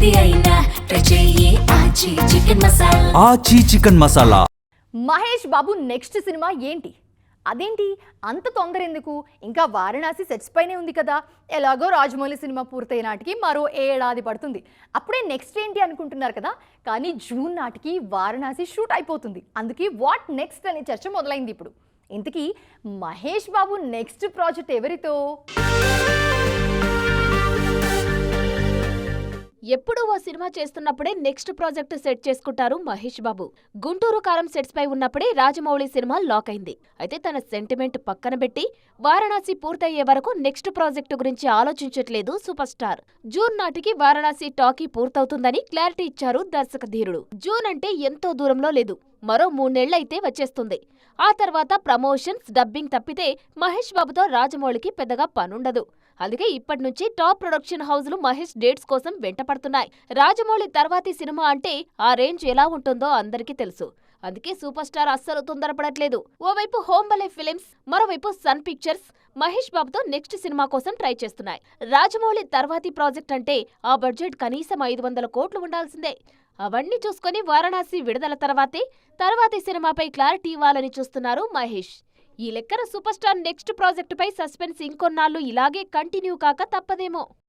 ఏది అయినా ట్రై చెయ్యి ఆచి చికెన్ మసాలా. ఆచి chicken masala. Mahesh Babu next cinema ఏంటి? అదేంటి అంత తొందర ఎందుకు? ఇంకా వారణాసి సెట్స్ పైనే ఉంది కదా. ఎలాగో రాజమౌళి సినిమా పూర్తయ్యే నాటికి మరో ఏడాది పడుతుంది. అప్పుడే నెక్స్ట్ ఏంటి అనుకుంటున్నారు కదా. కానీ జూన్ నాటికి వారణాసి షూట్ అయిపోతుంది. అందుకే వాట్ నెక్స్ట్ అనే చర్చ మొదలైంది ఇప్పుడు. ఇంతకీ మహేష్ బాబు నెక్స్ట్ ప్రాజెక్ట్ ఎవరితో? ఎప్పుడూ ఓ సినిమా చేస్తున్నప్పుడే నెక్స్ట్ ప్రాజెక్టు సెట్ చేసుకుంటారు మహేష్ బాబు. గుంటూరు కారం సెట్స్ పై ఉన్నప్పుడే రాజమౌళి సినిమా లాక్ అయింది. అయితే తన సెంటిమెంట్ పక్కన పెట్టి వారణాసి పూర్తయ్యే వరకు నెక్స్ట్ ప్రాజెక్టు గురించి ఆలోచించట్లేదు సూపర్ స్టార్. జూన్ నాటికి వారణాసి టాకీ పూర్తవుతుందని క్లారిటీ ఇచ్చారు దర్శక ధీరుడు. జూన్ అంటే ఎంతో దూరంలో లేదు, మరో 3 నెలలైతే వచ్చేస్తుంది. ఆ తర్వాత ప్రమోషన్స్, డబ్బింగ్ తప్పితే మహేష్ బాబుతో రాజమౌళికి పెద్దగా పనుండదు. అందుకే ఇప్పటినుంచి టాప్ ప్రొడక్షన్ హౌస్లు మహేష్ డేట్స్ కోసం వెంటపడుతున్నాయి. రాజమౌళి తర్వాతి సినిమా అంటే ఆ రేంజ్ ఎలా ఉంటుందో అందరికీ తెలుసు. అందుకే సూపర్ స్టార్ అస్సలు తొందరపడట్లేదు. ఓవైపు హోంబలే ఫిలిమ్స్, మరోవైపు సన్ పిక్చర్స్ మహేష్ బాబుతో నెక్స్ట్ సినిమా కోసం ట్రై చేస్తున్నాయి. రాజమౌళి తర్వాతి ప్రాజెక్ట్ అంటే ఆ బడ్జెట్ కనీసం 500 కోట్లు ఉండాల్సిందే. అవన్నీ చూసుకుని వారణాసి విడుదల తర్వాతి సినిమాపై క్లారిటీ ఇవ్వాలని చూస్తున్నారు మహేష్. ఈ లెక్కన సూపర్ స్టార్ నెక్స్ట్ ప్రాజెక్టుపై సస్పెన్స్ ఇంకొన్నాళ్లు ఇలాగే కంటిన్యూ కాక తప్పదేమో.